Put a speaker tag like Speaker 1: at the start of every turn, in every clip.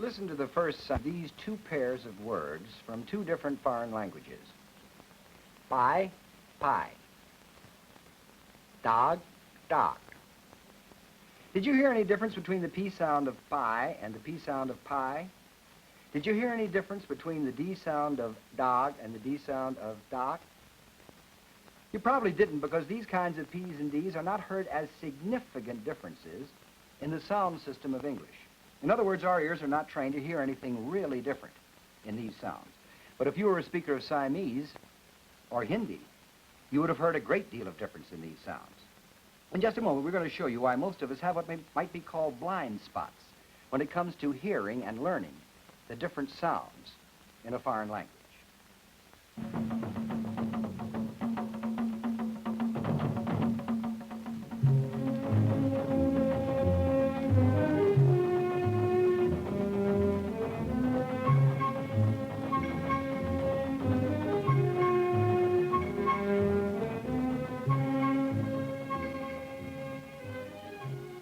Speaker 1: Listen to the first sound. These two pairs of words from two different foreign languages. Pie, pie. Dog, dog. Did you hear any difference between the P sound of pie and the P sound of pie? Did you hear any difference between the D sound of dog and the D sound of dock? You probably didn't, because these kinds of P's and D's are not heard as significant differences in the sound system of English. In other words, our ears are not trained to hear anything really different in these sounds. But if you were a speaker of Siamese or Hindi, you would have heard a great deal of difference in these sounds. In just a moment, we're going to show you why most of us have what might be called blind spots when it comes to hearing and learning the different sounds in a foreign language.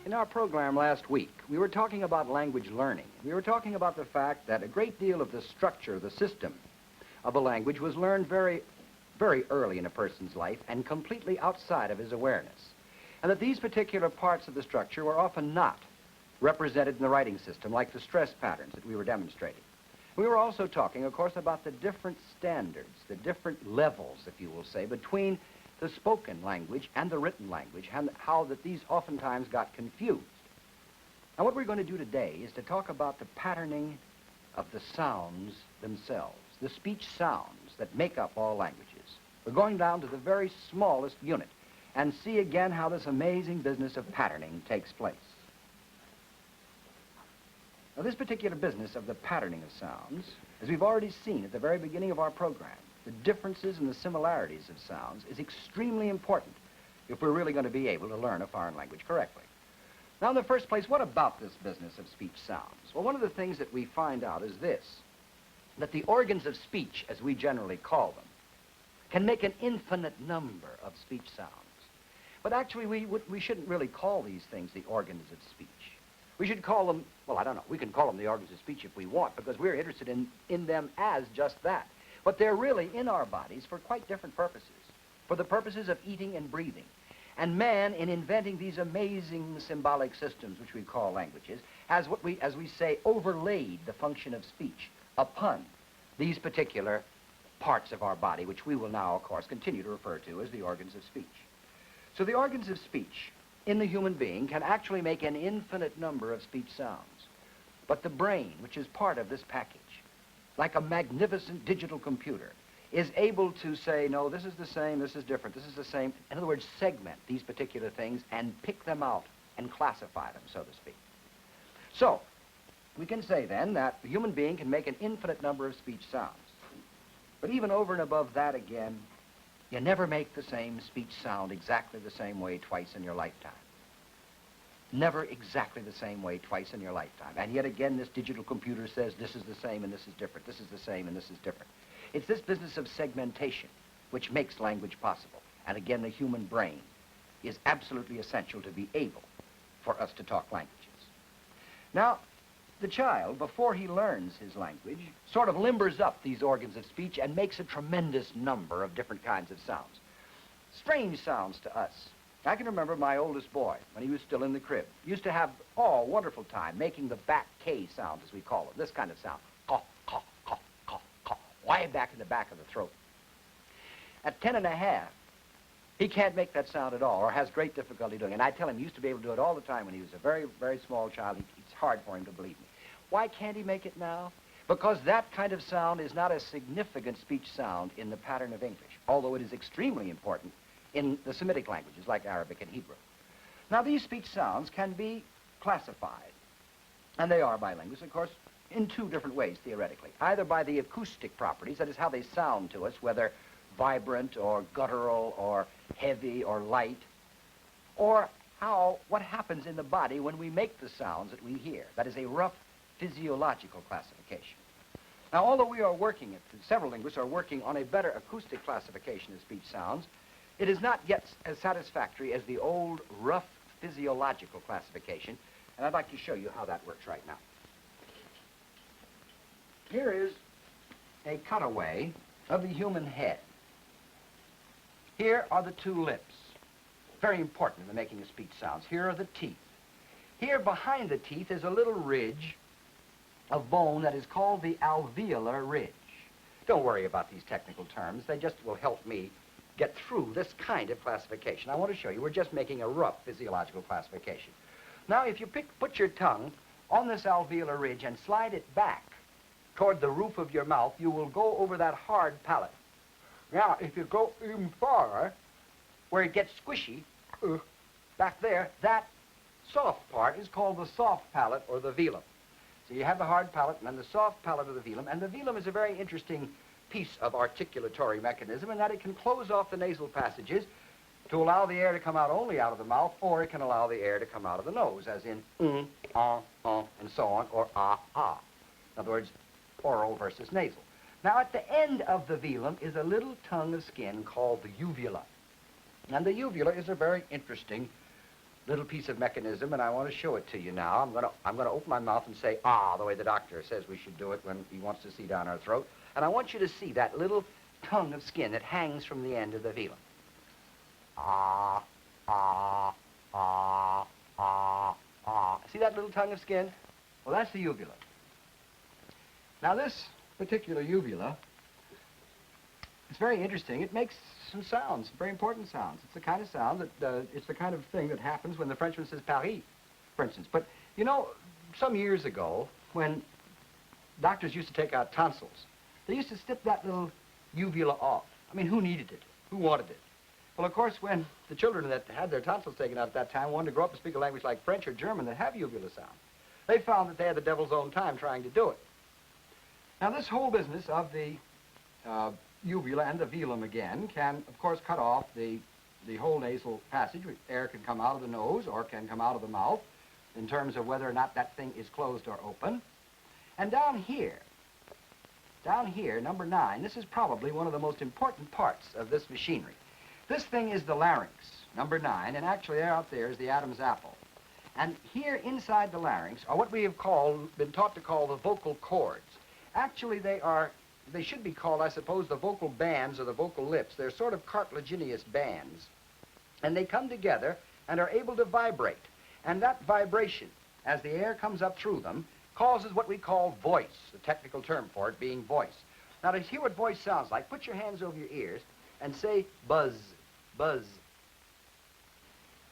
Speaker 1: In our program last week, we were talking about language learning. We were talking about the fact that a great deal of the structure, the system of a language was learned very, very early in a person's life and completely outside of his awareness. And that these particular parts of the structure were often not represented in the writing system, like the stress patterns that we were demonstrating. We were also talking, of course, about the different standards, the different levels, if you will say, between the spoken language and the written language, and how that these oftentimes got confused. Now, what we're going to do today is to talk about the patterning of the sounds themselves, the speech sounds that make up all languages. We're going down to the very smallest unit and see again how this amazing business of patterning takes place. Now, this particular business of the patterning of sounds, as we've already seen at the very beginning of our program, the differences and the similarities of sounds is extremely important if we're really going to be able to learn a foreign language correctly. Now, in the first place, what about this business of speech sounds? Well, one of the things that we find out is this, that the organs of speech, as we generally call them, can make an infinite number of speech sounds. But actually, we shouldn't really call these things the organs of speech. We should call them, well, I don't know, we can call them the organs of speech if we want, because we're interested in them as just that. But they're really in our bodies for quite different purposes, for the purposes of eating and breathing. And man, in inventing these amazing symbolic systems, which we call languages, has what we, as we say, overlaid the function of speech upon these particular parts of our body, which we will now, of course, continue to refer to as the organs of speech. So the organs of speech in the human being can actually make an infinite number of speech sounds. But the brain, which is part of this package, like a magnificent digital computer, is able to say, no, this is the same, this is different, this is the same. In other words, segment these particular things and pick them out and classify them, so to speak. So, we can say then that the human being can make an infinite number of speech sounds. But even over and above that again, you never make the same speech sound exactly the same way twice in your lifetime. Never exactly the same way twice in your lifetime. And yet again, this digital computer says this is the same and this is different, this is the same and this is different. It's this business of segmentation which makes language possible. And again, the human brain is absolutely essential to be able for us to talk languages. Now, the child, before he learns his language, sort of limbers up these organs of speech and makes a tremendous number of different kinds of sounds. Strange sounds to us. I can remember my oldest boy, when he was still in the crib, used to have, oh, a wonderful time making the back K sound, as we call it, this kind of sound. Caw, caw, caw, caw, caw, way back in the back of the throat. At 10 and a half, he can't make that sound at all, or has great difficulty doing it. And I tell him he used to be able to do it all the time when he was a very, very small child. It's hard for him to believe me. Why can't he make it now? Because that kind of sound is not a significant speech sound in the pattern of English, although it is extremely important in the Semitic languages like Arabic and Hebrew. Now, these speech sounds can be classified, and they are by linguists, of course, in two different ways, theoretically. Either by the acoustic properties, that is how they sound to us, whether vibrant or guttural or heavy or light, or what happens in the body when we make the sounds that we hear. That is a rough physiological classification. Now, although we are working, several linguists are working on a better acoustic classification of speech sounds, it is not yet as satisfactory as the old rough physiological classification, and I'd like to show you how that works right now. Here is a cutaway of the human head. Here are the two lips, very important in the making of speech sounds. Here are the teeth. Here behind the teeth is a little ridge of bone that is called the alveolar ridge. Don't worry about these technical terms. They just will help me get through this kind of classification. I want to show you, we're just making a rough physiological classification. Now, if you put your tongue on this alveolar ridge and slide it back toward the roof of your mouth, you will go over that hard palate. Now, if you go even farther, where it gets squishy, back there, that soft part is called the soft palate or the velum. So you have the hard palate and then the soft palate of the velum, and the velum is a very interesting piece of articulatory mechanism in that it can close off the nasal passages to allow the air to come out only out of the mouth, or it can allow the air to come out of the nose, as in and so on, or ah. In other words, oral versus nasal. Now, at the end of the velum is a little tongue of skin called the uvula. And the uvula is a very interesting little piece of mechanism, and I want to show it to you now. I'm going to open my mouth and say, ah, the way the doctor says we should do it when he wants to see down our throat. And I want you to see that little tongue of skin that hangs from the end of the velum. Ah, ah, ah, ah, ah. See that little tongue of skin? Well, that's the uvula. Now, this particular uvula, it's very interesting. It makes some sounds, very important sounds. It's the kind of sound that, it's the kind of thing that happens when the Frenchman says Paris, for instance. But, you know, some years ago, when doctors used to take out tonsils, they used to snip that little uvula off. I mean, who needed it? Who wanted it? Well, of course, when the children that had their tonsils taken out at that time wanted to grow up and speak a language like French or German that have uvula sound, they found that they had the devil's own time trying to do it. Now, this whole business of the uvula and the velum again can, of course, cut off the whole nasal passage. Air can come out of the nose or can come out of the mouth in terms of whether or not that thing is closed or open. And down here, number 9, this is probably one of the most important parts of this machinery. This thing is the larynx, number 9, and actually out there is the Adam's apple. And here inside the larynx are what we have been taught to call the vocal cords. Actually, they should be called, I suppose, the vocal bands or the vocal lips. They're sort of cartilaginous bands. And they come together and are able to vibrate. And that vibration, as the air comes up through them, causes what we call voice, the technical term for it being voice. Now, to hear what voice sounds like, put your hands over your ears and say buzz, buzz.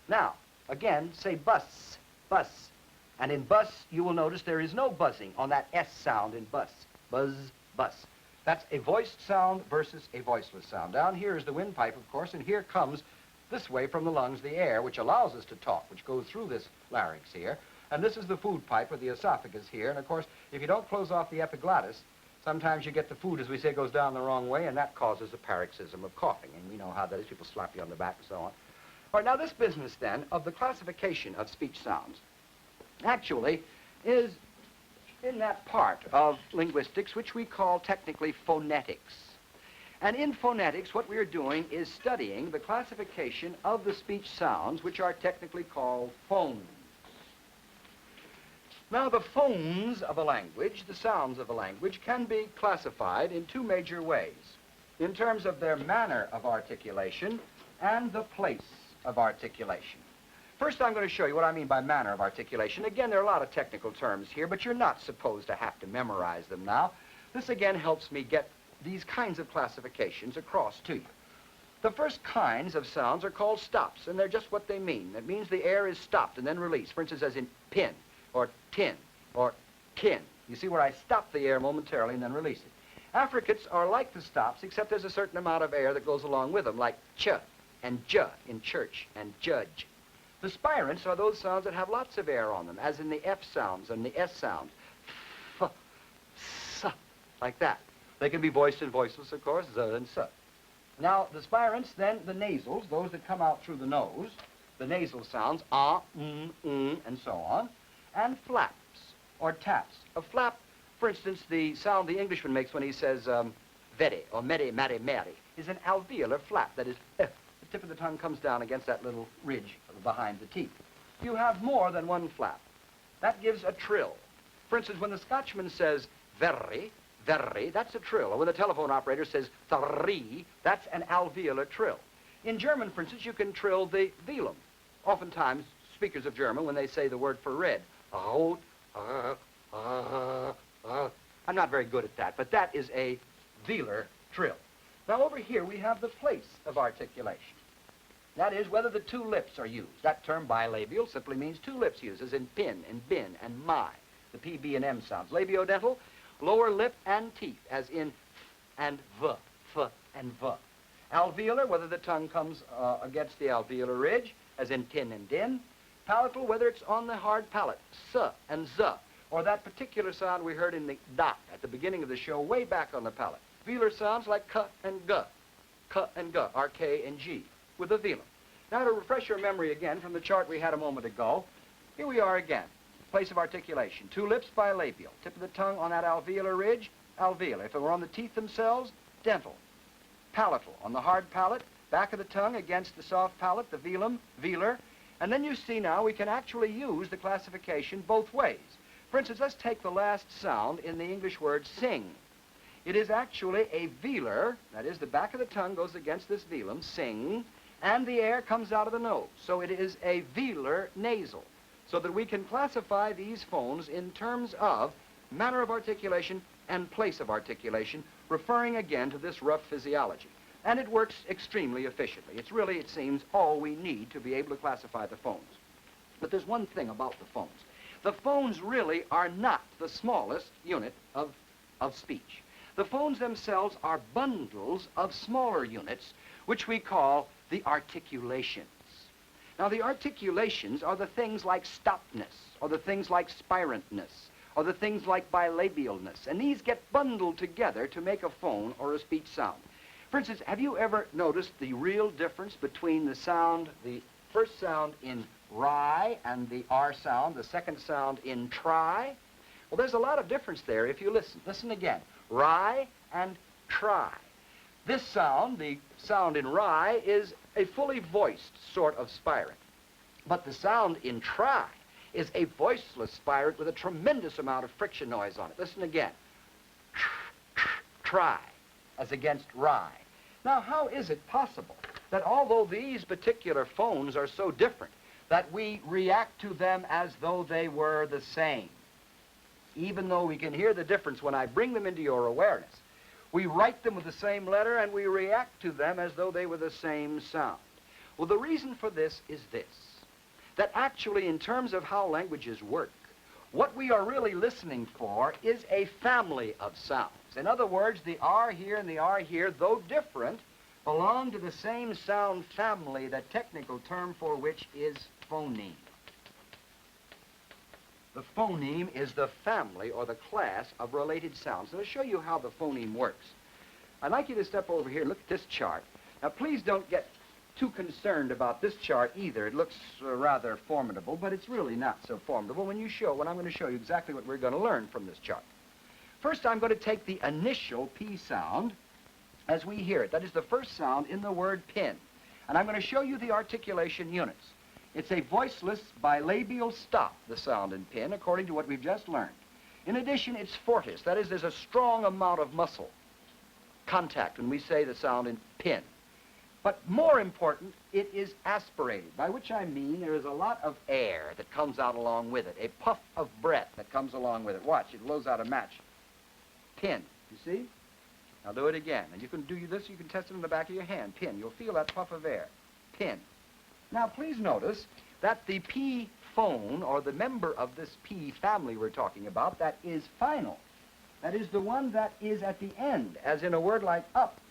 Speaker 1: Now, again, say bus, bus. And in bus, you will notice there is no buzzing on that S sound in bus. Buzz, bus. That's a voiced sound versus a voiceless sound. Down here is the windpipe, of course, and here comes, this way from the lungs, the air, which allows us to talk, which goes through this larynx here. And this is the food pipe or the esophagus here. And, of course, if you don't close off the epiglottis, sometimes you get the food, as we say, goes down the wrong way, and that causes a paroxysm of coughing. And we know how that is. People slap you on the back and so on. All right, now this business, then, of the classification of speech sounds actually is in that part of linguistics which we call technically phonetics. And in phonetics, what we're doing is studying the classification of the speech sounds, which are technically called phones. Now, the phones of a language, the sounds of a language, can be classified in two major ways, in terms of their manner of articulation and the place of articulation. First, I'm going to show you what I mean by manner of articulation. Again, there are a lot of technical terms here, but you're not supposed to have to memorize them now. This, again, helps me get these kinds of classifications across to you. The first kinds of sounds are called stops, and they're just what they mean. It means the air is stopped and then released. For instance, as in pin, or tin, or kin. You see where I stop the air momentarily and then release it. Affricates are like the stops, except there's a certain amount of air that goes along with them, like ch and j in church and judge. The spirants are those sounds that have lots of air on them, as in the F sounds and the S sounds. F, s, like that. They can be voiced and voiceless, of course, z and s. Now, the spirants, then the nasals, those that come out through the nose, the nasal sounds, and so on, and flaps, or taps. A flap, for instance, the sound the Englishman makes when he says vere, or mere, mare, mere, is an alveolar flap, that is, the tip of the tongue comes down against that little ridge behind the teeth. You have more than one flap. That gives a trill. For instance, when the Scotchman says very, Very, that's a trill. Or when the telephone operator says three, that's an alveolar trill. In German, for instance, you can trill the velum. Oftentimes, speakers of German, when they say the word for red, rot, I'm not very good at that, but that is a velar trill. Now over here we have the place of articulation. That is, whether the two lips are used. That term bilabial simply means two lips used, as in pin and bin and my, the P, B, and M sounds. Labiodental, lower lip and teeth, as in and v, f, and v. Alveolar, whether the tongue comes against the alveolar ridge, as in tin and din. Palatal, whether it's on the hard palate, s and z, or that particular sound we heard in the dot at the beginning of the show, way back on the palate. Velar sounds like k and g, r, k, and g, with a velum. Now to refresh your memory again from the chart we had a moment ago, here we are again. Place of articulation. Two lips bilabial. Tip of the tongue on that alveolar ridge, alveolar. If it were on the teeth themselves, dental. Palatal. On the hard palate, back of the tongue against the soft palate, the velum, velar. And then you see now we can actually use the classification both ways. For instance, let's take the last sound in the English word sing. It is actually a velar, that is, the back of the tongue goes against this velum, sing, and the air comes out of the nose. So it is a velar nasal, so that we can classify these phones in terms of manner of articulation and place of articulation, referring again to this rough physiology. And it works extremely efficiently. It's really, it seems, all we need to be able to classify the phones. But there's one thing about the phones. The phones really are not the smallest unit of speech. The phones themselves are bundles of smaller units, which we call the articulations. Now, the articulations are the things like stopness, or the things like spirantness, or the things like bilabialness, and these get bundled together to make a phone or a speech sound. For instance, have you ever noticed the real difference between the sound, the first sound in rye and the R sound, the second sound in try? Well, there's a lot of difference there if you listen. Listen again. Rye and try. This sound, the sound in rye, is a fully voiced sort of spirant. But the sound in try is a voiceless spirant with a tremendous amount of friction noise on it. Listen again. Try, as against rye. Now, how is it possible that although these particular phones are so different, that we react to them as though they were the same? Even though we can hear the difference when I bring them into your awareness, we write them with the same letter and we react to them as though they were the same sound. Well, the reason for this is this, that actually in terms of how languages work, what we are really listening for is a family of sounds. In other words, the R here and the R here, though different, belong to the same sound family, the technical term for which is phoneme. The phoneme is the family or the class of related sounds. Now, to show you how the phoneme works, I'd like you to step over here and look at this chart. Now, please don't get too concerned about this chart either. It looks rather formidable, but it's really not so formidable when I'm going to show you exactly what we're going to learn from this chart. First, I'm going to take the initial P sound as we hear it. That is the first sound in the word pin. And I'm going to show you the articulation units. It's a voiceless bilabial stop, the sound in pin, according to what we've just learned. In addition, it's fortis. That is, there's a strong amount of muscle contact when we say the sound in pin. But more important, it is aspirated, by which I mean there is a lot of air that comes out along with it, a puff of breath that comes along with it. Watch, it blows out a match. Pin, you see? Now do it again. And you can do this, you can test it in the back of your hand. Pin, you'll feel that puff of air. Pin. Now please notice that the P phone, or the member of this P family we're talking about, that is final. That is the one that is at the end, as in a word like up,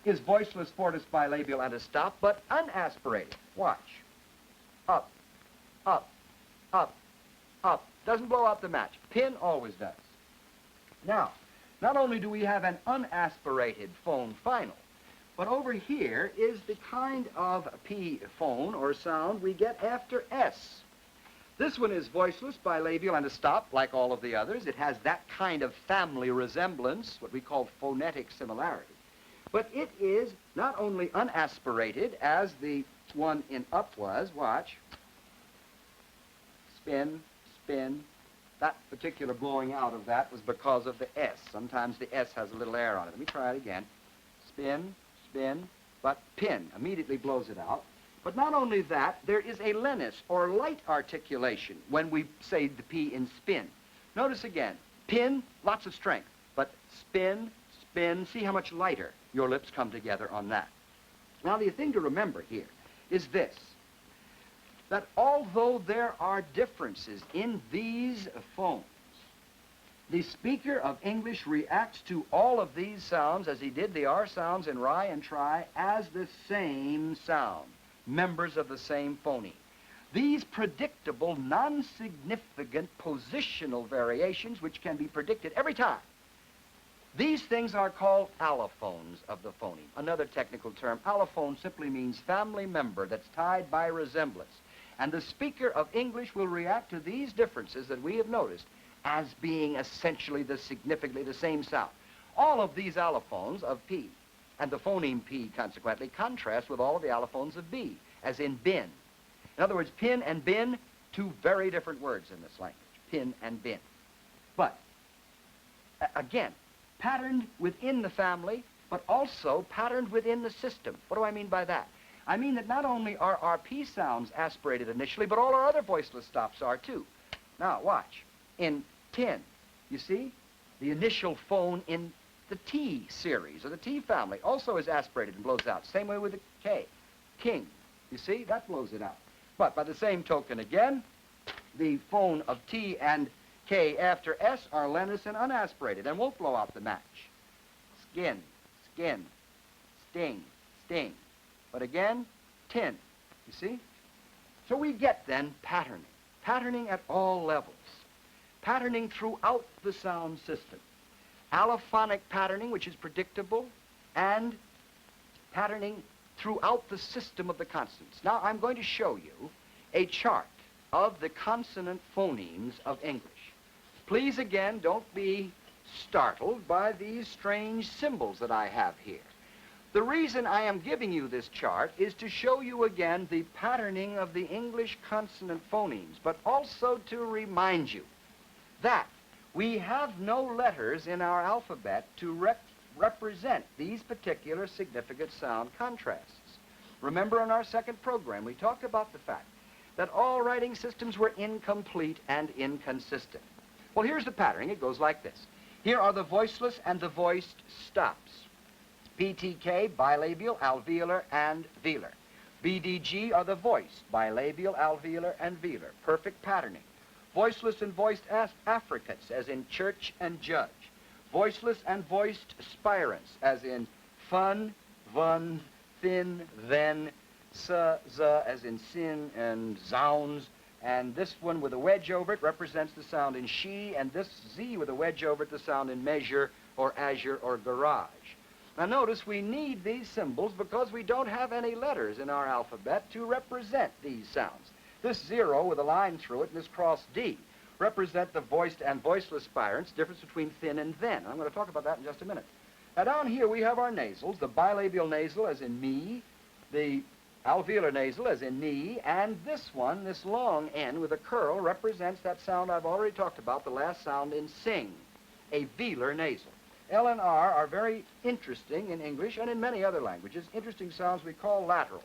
Speaker 1: is voiceless, fortis, bilabial, and a stop, but unaspirated. Watch. Up, up, up, up. Doesn't blow out the match. Pin always does. Now, not only do we have an unaspirated phone final, but over here is the kind of P phone or sound we get after S. This one is voiceless, bilabial, and a stop, like all of the others. It has that kind of family resemblance, what we call phonetic similarity. But it is not only unaspirated, as the one in up was. Watch. Spin, spin, That particular blowing out of that was because of the S. Sometimes the S has a little air on it. Let me try it again. Spin, spin, but pin immediately blows it out. But not only that, there is a lenus, or light articulation, when we say the P in spin. Notice again, pin, lots of strength, but spin, spin, see how much lighter your lips come together on that. Now, the thing to remember here is this, that although there are differences in these phones, the speaker of English reacts to all of these sounds as he did the R sounds in ri and tri as the same sound, members of the same phoneme. These predictable, non-significant positional variations which can be predicted every time, these things are called allophones of the phoneme. Another technical term, allophone simply means family member that's tied by resemblance. And the speaker of English will react to these differences that we have noticed as being essentially significantly the same sound. All of these allophones of P, and the phoneme P, consequently, contrast with all of the allophones of B, as in bin. In other words, pin and bin, two very different words in this language, pin and bin. But, again, patterned within the family, but also patterned within the system. What do I mean by that? I mean that not only are our P sounds aspirated initially, but all our other voiceless stops are too. Now, watch. In tin, you see, the initial phone in the T series, or the T family, also is aspirated and blows out. Same way with the K. King, you see, that blows it out. But by the same token again, the phone of T and K after S are lenus and unaspirated and won't blow out the match. Skin, skin, sting, sting. But again, tin, you see? So we get then patterning. Patterning at all levels. Patterning throughout the sound system. Allophonic patterning, which is predictable, and patterning throughout the system of the consonants. Now, I'm going to show you a chart of the consonant phonemes of English. Please, again, don't be startled by these strange symbols that I have here. The reason I am giving you this chart is to show you again the patterning of the English consonant phonemes, but also to remind you that we have no letters in our alphabet to represent these particular significant sound contrasts. Remember, in our second program, we talked about the fact that all writing systems were incomplete and inconsistent. Well, here's the patterning. It goes like this. Here are the voiceless and the voiced stops. PTK, bilabial, alveolar, and velar. BDG are the voiced, bilabial, alveolar, and velar. Perfect patterning. Voiceless and voiced affricates, as in church and judge. Voiceless and voiced spirants, as in fun, vun, thin, then, as in sin and zounds. And this one with a wedge over it represents the sound in she, and this Z with a wedge over it, the sound in measure or azure or garage. Now notice we need these symbols because we don't have any letters in our alphabet to represent these sounds. This 0 with a line through it and this cross D represent the voiced and voiceless spirants, difference between thin and then. I'm going to talk about that in just a minute. Now down here we have our nasals, the bilabial nasal as in me, the alveolar nasal as in knee, and this one, this long N with a curl, represents that sound I've already talked about, the last sound in sing, a velar nasal. L and R are very interesting in English and in many other languages, interesting sounds we call laterals,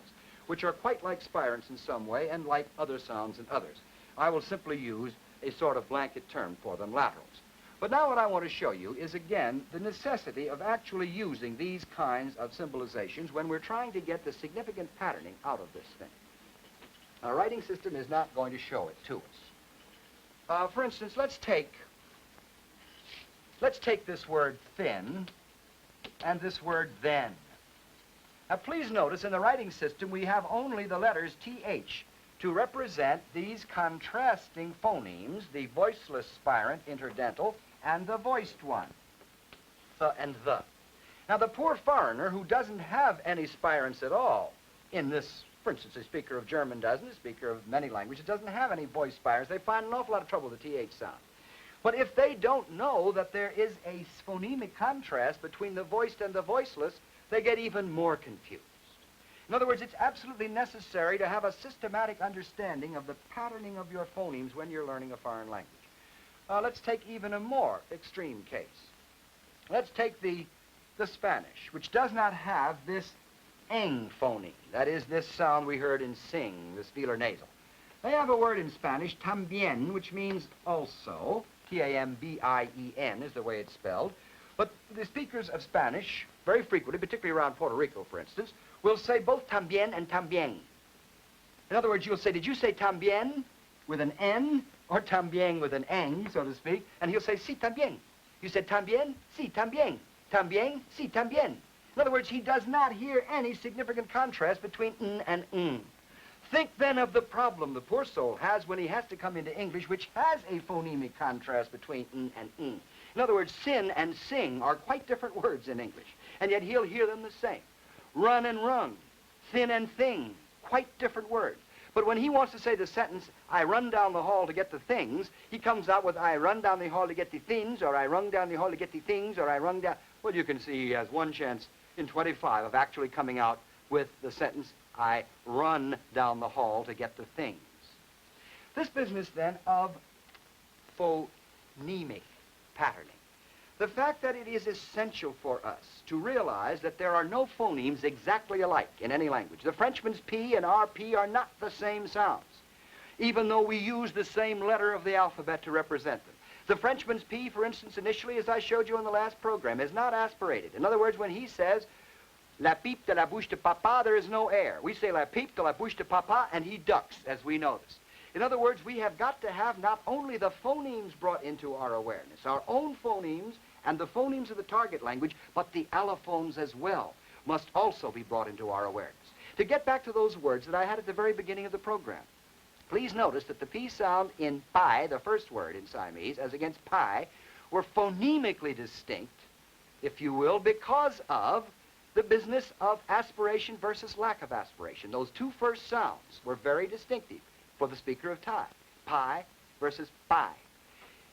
Speaker 1: which are quite like spirants in some way and like other sounds in others. I will simply use a sort of blanket term for them, laterals. But now what I want to show you is, again, the necessity of actually using these kinds of symbolizations when we're trying to get the significant patterning out of this thing. Our writing system is not going to show it to us. For instance, let's take this word thin and this word then. Now please notice in the writing system we have only the letters TH to represent these contrasting phonemes, the voiceless spirant, interdental, and the voiced one, the and the. Now the poor foreigner who doesn't have any spirants at all in this, for instance, a speaker of German doesn't, a speaker of many languages doesn't have any voiced spirants, they find an awful lot of trouble with the TH sound. But if they don't know that there is a phonemic contrast between the voiced and the voiceless, they get even more confused. In other words, it's absolutely necessary to have a systematic understanding of the patterning of your phonemes when you're learning a foreign language. Let's take even a more extreme case. Let's take the Spanish, which does not have this eng phoneme. That is, this sound we heard in sing, this velar nasal. They have a word in Spanish, también, which means also. T-A-M-B-I-E-N is the way it's spelled. But the speakers of Spanish, very frequently, particularly around Puerto Rico, for instance, will say both también and también. In other words, you'll say, did you say también with an N or también with an eng, so to speak? And he'll say, sí, también. You said también? Sí, también. También? Sí, también. In other words, he does not hear any significant contrast between n and ng. Think then of the problem the poor soul has when he has to come into English, which has a phonemic contrast between n and ng. In other words, sin and sing are quite different words in English, and yet he'll hear them the same. Run and rung, thin and thing, quite different words. But when he wants to say the sentence, I run down the hall to get the things, he comes out with, I run down the hall to get the things, or I run down the hall to get the things, or I run down... Well, you can see he has one chance in 25 of actually coming out with the sentence, I run down the hall to get the things. This business, then, of phonemic patterning. The fact that it is essential for us to realize that there are no phonemes exactly alike in any language. The Frenchman's P and our P are not the same sounds, even though we use the same letter of the alphabet to represent them. The Frenchman's P, for instance, initially, as I showed you in the last program, is not aspirated. In other words, when he says, la pipe de la bouche de papa, there is no air. We say la pipe de la bouche de papa, and he ducks, as we notice. In other words, we have got to have not only the phonemes brought into our awareness, our own phonemes and the phonemes of the target language, but the allophones as well must also be brought into our awareness. To get back to those words that I had at the very beginning of the program, please notice that the P sound in pi, the first word in Siamese, as against pi, were phonemically distinct, if you will, because of the business of aspiration versus lack of aspiration. Those two first sounds were very distinctive for the speaker of Thai, pi versus pi.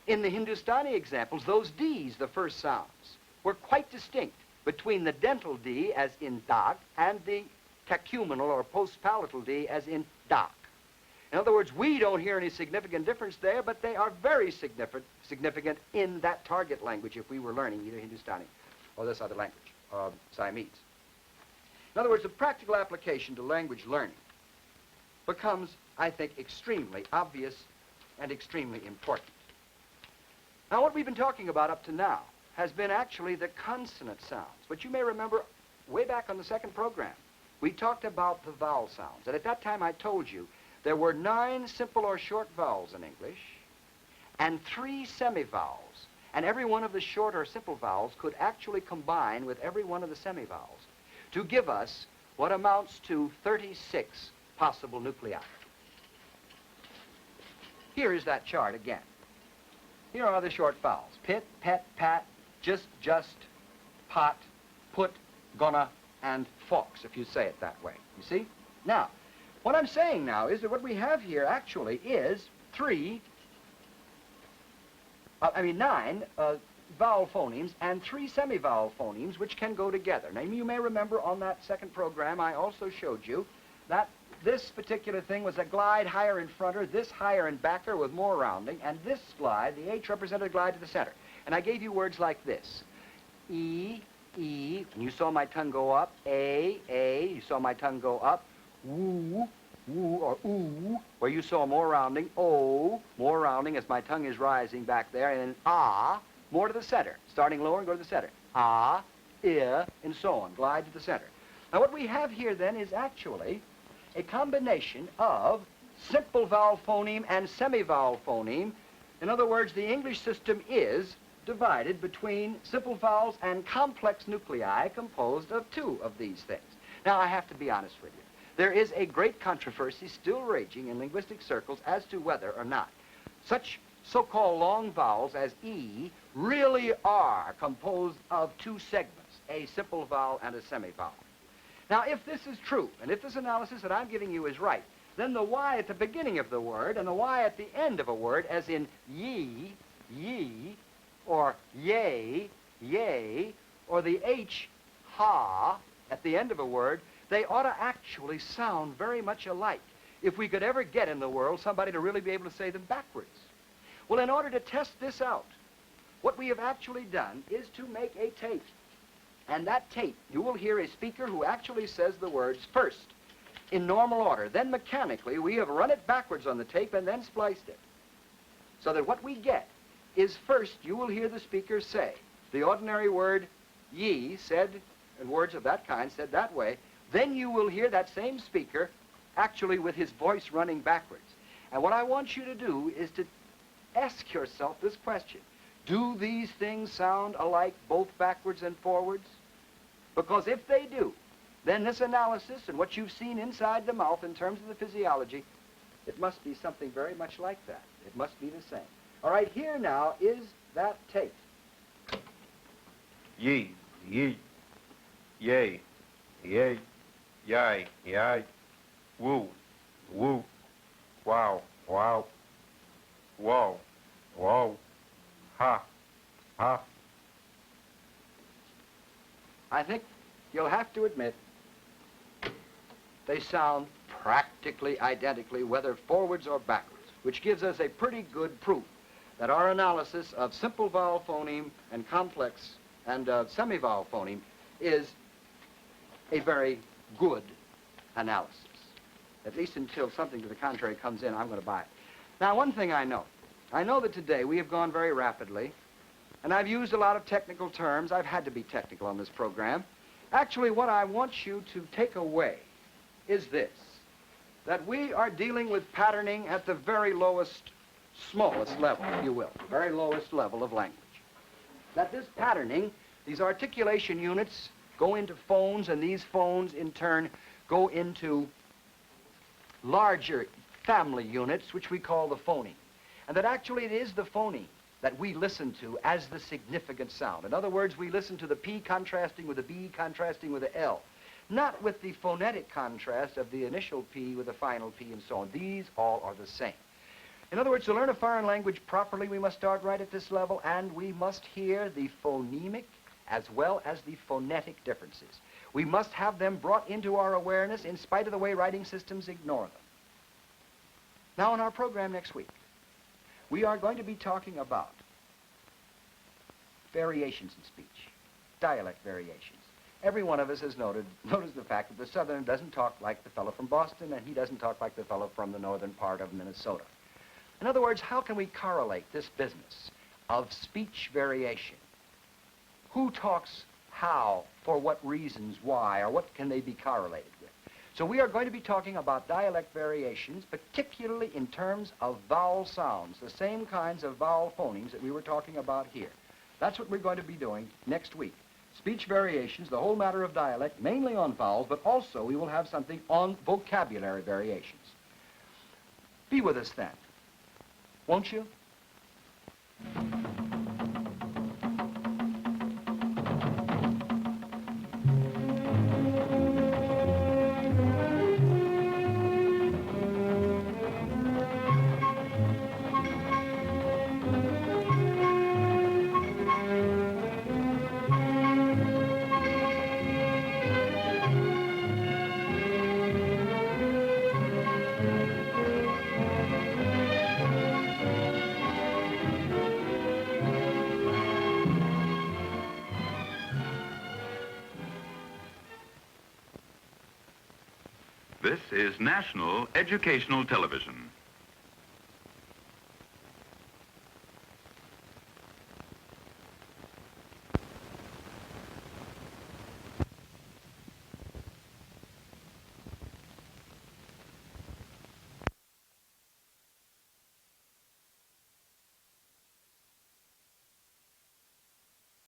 Speaker 1: In the Hindustani examples, those Ds, the first sounds, were quite distinct between the dental D, as in dag, and the techumenal or post-palatal D, as in dak. In other words, we don't hear any significant difference there, but they are very significant in that target language if we were learning either Hindustani or this other language, Siamese. In other words, the practical application to language learning becomes, I think, extremely obvious and extremely important. Now, what we've been talking about up to now has been actually the consonant sounds. But you may remember way back on the second program, we talked about the vowel sounds. And at that time, I told you there were 9 simple or short vowels in English and 3 semivowels. And every one of the short or simple vowels could actually combine with every one of the semivowels to give us what amounts to 36 possible nuclei. Here is that chart again. Here are the short vowels. Pit, pet, pat, just, pot, put, gonna, and fox, if you say it that way. You see? Now, what I'm saying now is that what we have here actually is 9 vowel phonemes and 3 semivowel phonemes which can go together. Now, you may remember on that second program I also showed you that this particular thing was a glide higher in fronter, this higher in backer with more rounding, and this glide, the H, represented a glide to the center. And I gave you words like this. E, E, and you saw my tongue go up. A, you saw my tongue go up. Woo, woo, or ooh, where you saw more rounding. O, more rounding as my tongue is rising back there. And then ah, more to the center, starting lower and go to the center. Ah, I, and so on, glide to the center. Now what we have here then is actually a combination of simple vowel phoneme and semivowel phoneme. In other words, the English system is divided between simple vowels and complex nuclei composed of 2 of these things. Now, I have to be honest with you. There is a great controversy still raging in linguistic circles as to whether or not such so-called long vowels as E really are composed of 2 segments, a simple vowel and a semivowel. Now, if this is true, and if this analysis that I'm giving you is right, then the Y at the beginning of the word and the Y at the end of a word, as in ye, ye, or yea, yay, or the H, ha, at the end of a word, they ought to actually sound very much alike if we could ever get in the world somebody to really be able to say them backwards. Well, in order to test this out, what we have actually done is to make a tape. And that tape, you will hear a speaker who actually says the words first in normal order. Then mechanically, we have run it backwards on the tape and then spliced it. So that what we get is first you will hear the speaker say the ordinary word ye said, and words of that kind said that way. Then you will hear that same speaker actually with his voice running backwards. And what I want you to do is to ask yourself this question. Do these things sound alike both backwards and forwards? Because if they do, then this analysis and what you've seen inside the mouth in terms of the physiology, it must be something very much like that. It must be the same. All right, here now is that tape.
Speaker 2: Ye, ye, yay, yay, yay, yay, woo, woo, wow, wow, whoa, whoa, ha, ha.
Speaker 1: I think you'll have to admit they sound practically identically, whether forwards or backwards, which gives us a pretty good proof that our analysis of simple vowel phoneme and complex and semi-vowel phoneme is a very good analysis. At least until something to the contrary comes in, I'm going to buy it. Now, one thing I know that today we have gone very rapidly, and I've used a lot of technical terms. I've had to be technical on this program. Actually, what I want you to take away is this, that we are dealing with patterning at the very lowest, smallest level, if you will, the very lowest level of language. That this patterning, these articulation units go into phones, and these phones in turn go into larger family units, which we call the phoneme. And that actually it is the phoneme that we listen to as the significant sound. In other words, we listen to the P contrasting with the B contrasting with the L, not with the phonetic contrast of the initial P with the final P and so on. These all are the same. In other words, to learn a foreign language properly, we must start right at this level, and we must hear the phonemic as well as the phonetic differences. We must have them brought into our awareness in spite of the way writing systems ignore them. Now, in our program next week, we are going to be talking about variations in speech, dialect variations. Every one of us has noticed the fact that the Southerner doesn't talk like the fellow from Boston, and he doesn't talk like the fellow from the northern part of Minnesota. In other words, how can we correlate this business of speech variation? Who talks how, for what reasons, why, or what can they be correlated with? So we are going to be talking about dialect variations, particularly in terms of vowel sounds, the same kinds of vowel phonemes that we were talking about here. That's what we're going to be doing next week. Speech variations, the whole matter of dialect, mainly on vowels, but also we will have something on vocabulary variations. Be with us then, won't you?
Speaker 3: This is National Educational Television.